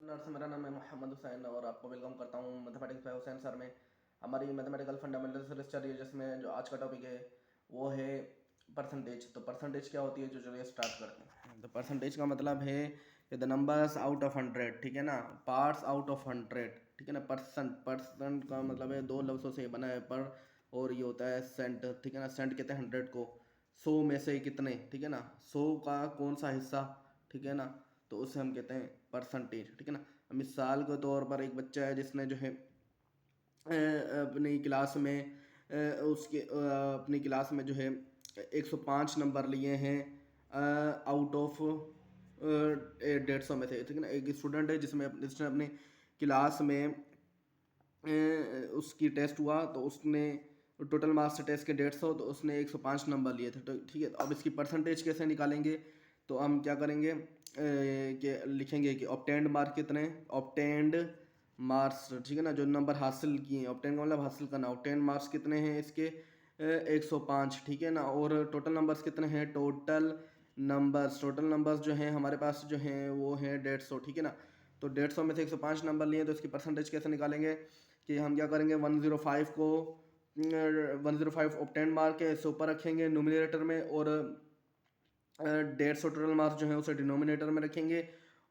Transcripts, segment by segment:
Nurse, मेरा नाम है मोहम्मद हुसैन और आपको वेलकम करता हूँ मैथमेटिक्स बाय हुसैन सर में। हमारी मैथमेटिकल फंडामेंटल्स सीरीज चल रही है, जिसमें जो आज का टॉपिक है वो है परसेंटेज। तो परसेंटेज क्या होती है, जो चलिए स्टार्ट करते हैं। तो परसेंटेज का मतलब है कि द नंबर्स आउट ऑफ 100, ठीक है ना, पार्ट्स आउट ऑफ 100, ठीक है ना। परसेंट परसेंट का मतलब है दो लफ्ज़ों से बना है पर, और ये होता है सेंट, ठीक है ना। सेंट कहते हैं 100 को। 100 में से कितने, ठीक है ना, 100 का कौन सा हिस्सा, ठीक है ना, तो उसे हम कहते हैं परसेंटेज, ठीक है ना। मिसाल के तौर पर एक बच्चा है जिसने जो है अपनी क्लास में अपनी क्लास में जो है 105 नंबर लिए हैं आउट ऑफ 150 में से, ठीक है ना। एक स्टूडेंट है जिसने अपनी क्लास में उसकी टेस्ट हुआ तो उसने टोटल मार्क्स टेस्ट के 150, तो उसने 105 नंबर लिए थे, तो ठीक है। तो अब इसकी परसेंटेज कैसे निकालेंगे, तो हम क्या करेंगे कि लिखेंगे कि ऑब्टेन्ड मार्क कितने, ऑब्टेन्ड मार्क्स, ठीक है ना, जो नंबर हासिल किए, ऑब्टेन का मतलब हासिल करना, ऑब्टेन्ड मार्क्स कितने हैं इसके 105, ठीक है ना। और टोटल नंबर्स कितने हैं, टोटल नंबर्स जो हैं हमारे पास जो हैं वो हैं 150, ठीक है ना। तो 150 में से 105 नंबर लिए, तो इसकी परसेंटेज कैसे निकालेंगे कि हम क्या करेंगे, 105 को 105 ऑब्टेन्ड मार्क है इससे ऊपर रखेंगे न्यूमरेटर में, और 150 टोटल मार्क्स जो है उसे डिनोमिनेटर में रखेंगे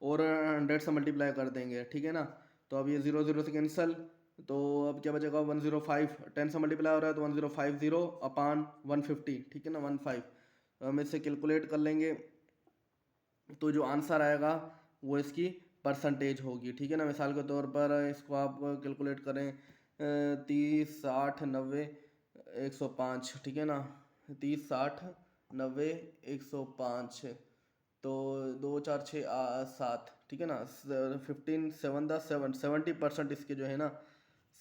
और 100 से मल्टीप्लाई कर देंगे, ठीक है ना। तो अब ये 0 0 से कैंसिल, तो अब क्या बचेगा, 105 10 से मल्टीप्लाई हो रहा है तो 1050 अपान 150, ठीक है ना, 15। हम इससे कैलकुलेट कर लेंगे तो जो आंसर आएगा वो इसकी परसेंटेज होगी, ठीक है ना। मिसाल के तौर पर इसको आप कैलकुलेट करें 30 60 90 105, ठीक है ना। 30 60 90 105, तो 2 4 6 7, ठीक है ना। 15 7 10 70% इसके जो है ना,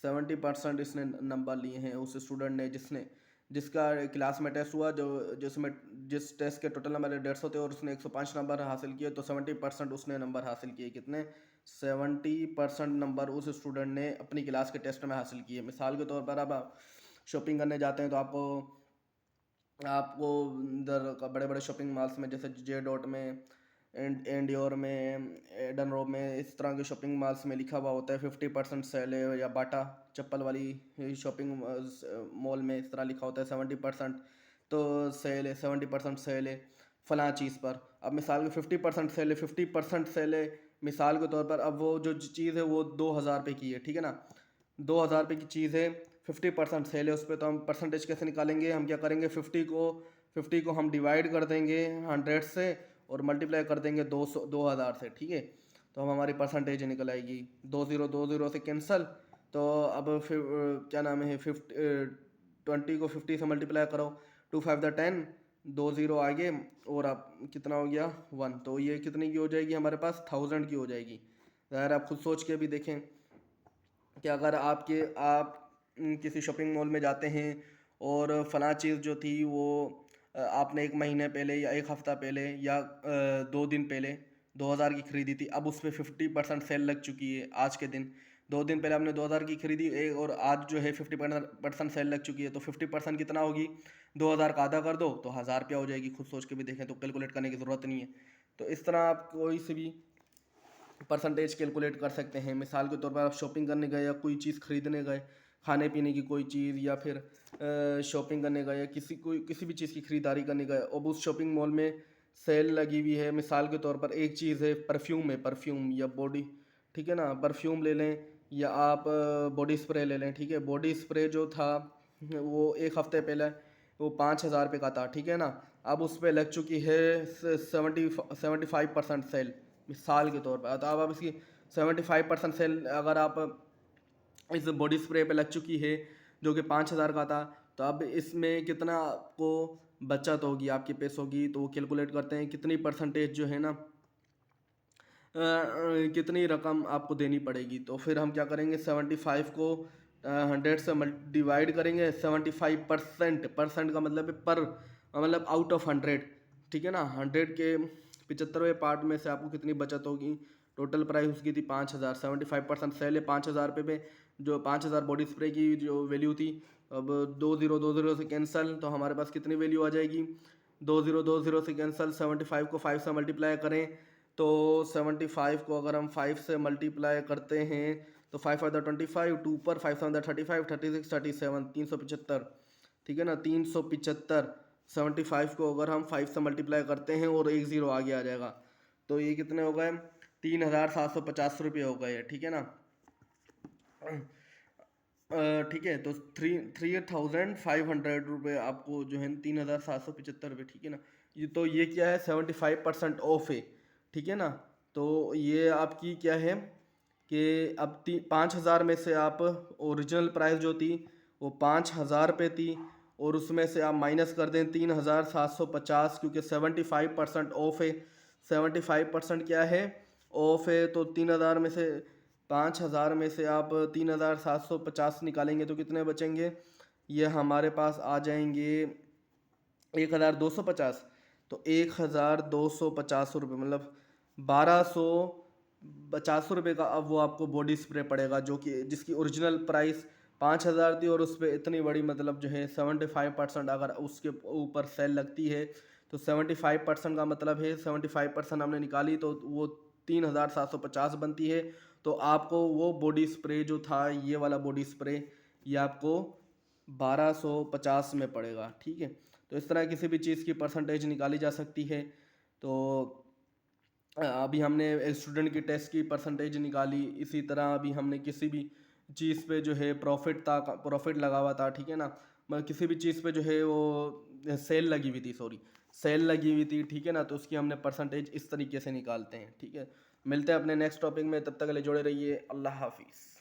70% इसने नंबर लिए हैं उस स्टूडेंट ने जिसका क्लास में टेस्ट हुआ, जिस टेस्ट के टोटल नंबर 150 थे और उसने 105 नंबर हासिल किए, तो 70% उसने नंबर हासिल किए। कितने, 70% नंबर उस स्टूडेंट ने अपनी क्लास के टेस्ट में हासिल किए। मिसाल के तौर पर अब आप शॉपिंग करने जाते हैं तो आपको आपको इधर बड़े बड़े शॉपिंग मॉल्स में, जैसे जे डॉट में, एंडियोर में, एडन रो में, इस तरह के शॉपिंग मॉल्स में लिखा हुआ होता है 50% सेल है, या बाटा चप्पल वाली शॉपिंग मॉल में इस तरह लिखा होता है 70% तो सेल है, 70% सेल है फलां चीज़ पर। अब मिसाल के 50% सेल है, 50% सेल है मिसाल के तौर पर, अब वो जो चीज़ है वो 2000 रुपये की है, ठीक है ना। 2000 रुपये की चीज़ है, 50% सेल है उस पर, तो हम परसेंटेज कैसे निकालेंगे, हम क्या करेंगे, 50 को हम डिवाइड कर देंगे 100 से और मल्टीप्लाई कर देंगे 2000 से, ठीक है। तो हम हमारी परसेंटेज निकल आएगी। 20 से कैंसल, तो अब फिर क्या नाम है, 20 को 50 से मल्टीप्लाई करो, 2 5 10, 20 आगे और आप कितना हो गया 1, तो ये कितनी की हो जाएगी हमारे पास, 1000 की हो जाएगी। ज़ाहिर आप खुद सोच के भी देखें कि अगर आप किसी शॉपिंग मॉल में जाते हैं और फलां चीज़ जो थी वो आपने एक महीने पहले या एक हफ़्ता पहले या 2 दिन पहले 2000 की खरीदी थी, अब उस पर 50% सेल लग चुकी है आज के दिन। 2 दिन पहले आपने 2000 की खरीदी और आज जो है 50% सेल लग चुकी है, तो 50% कितना होगी, 2000 का आधा कर दो तो 1000 रुपया हो जाएगी। खुद सोच के भी देखें तो कैलकुलेट करने की ज़रूरत नहीं है। तो इस तरह आप कोई से भी परसेंटेज कैलकुलेट कर सकते हैं। मिसाल के तौर पर आप शॉपिंग करने गए या कोई चीज़ खरीदने गए, खाने पीने की कोई चीज़, या फिर शॉपिंग करने गए या किसी भी चीज़ की खरीदारी करने गए, अब उस शॉपिंग मॉल में सेल लगी हुई है। मिसाल के तौर पर एक चीज़ है परफ्यूम है, परफ्यूम या बॉडी, ठीक है ना, परफ्यूम ले लें या आप बॉडी स्प्रे ले लें, ठीक है। बॉडी स्प्रे जो था वो एक हफ़्ते पहले वो 5000 रुपये का था, ठीक है ना। अब उस पर लग चुकी है 75% सेल, मिसाल के तौर पर। तो अब इसकी 75% सेल अगर आप इस बॉडी स्प्रे पे लग चुकी है जो कि 5000 का था, तो अब इसमें कितना आपको बचत होगी, आपके पैसों की, तो वो कैलकुलेट करते हैं कितनी परसेंटेज जो है ना कितनी रकम आपको देनी पड़ेगी। तो फिर हम क्या करेंगे, 75 को 100 से डिवाइड करेंगे। 75% परसेंट का मतलब है पर, मतलब आउट ऑफ 100, ठीक है ना। 100 के 75वें पार्ट में से आपको कितनी बचत होगी, टोटल प्राइस उसकी थी 5000, 75% सेल है 5000 रुपये पे, जो 5000 बॉडी स्प्रे की जो वैल्यू थी। अब 20 से कैंसिल, तो हमारे पास कितनी वैल्यू आ जाएगी, 20 से कैंसिल, 75 को 5 से मल्टीप्लाई करें तो 75 को अगर हम 5 से मल्टीप्लाई करते हैं तो 5 5 25, 2 पर 5 7 35, 36 37, 375, ठीक है ना, 375। 75 को अगर हम 5 से मल्टीप्लाई करते हैं और एक ज़ीरो आगे आ जाएगा, तो ये कितने हो गए, 3750 रुपये हो गए, ठीक है ना। ठीक है, तो 3500 रुपये आपको जो है 3775 रुपये, ठीक है ना। ये तो ये क्या है, 75% ऑफ है, ठीक है ना। तो ये आपकी क्या है कि अब 5000 में से आप ओरिजिनल प्राइस जो थी वो 5000 पे थी, और उसमें से आप माइनस कर दें 3750, क्योंकि 75% ऑफ है। 75% क्या है, ऑफ है, तो 3000 में से 5000 में से आप 3750 निकालेंगे तो कितने बचेंगे, ये हमारे पास आ जाएंगे 1250। तो 1250 रुपये मतलब 1250 रुपये का अब वो आपको बॉडी स्प्रे पड़ेगा, जो कि जिसकी ओरिजिनल प्राइस 5000 थी, और उस पर इतनी बड़ी मतलब जो है 75% अगर उसके ऊपर सेल लगती है तो 75% का मतलब है 75% हमने निकाली तो वो 3750 बनती है। तो आपको वो बॉडी स्प्रे जो था, ये वाला बॉडी स्प्रे, ये आपको 1250 में पड़ेगा, ठीक है। तो इस तरह किसी भी चीज़ की परसेंटेज निकाली जा सकती है। तो अभी हमने स्टूडेंट की टेस्ट की परसेंटेज निकाली, इसी तरह अभी हमने किसी भी चीज़ पे जो है प्रॉफिट लगा हुआ था, ठीक है ना। मतलब किसी भी चीज़ पे जो है वो सेल लगी हुई थी, सॉरी सेल लगी हुई थी, ठीक है ना, तो उसकी हमने परसेंटेज इस तरीके से निकालते हैं, ठीक है। मिलते हैं अपने नेक्स्ट टॉपिक में, तब तक के लिए जुड़े रहिए। अल्लाह हाफिज़।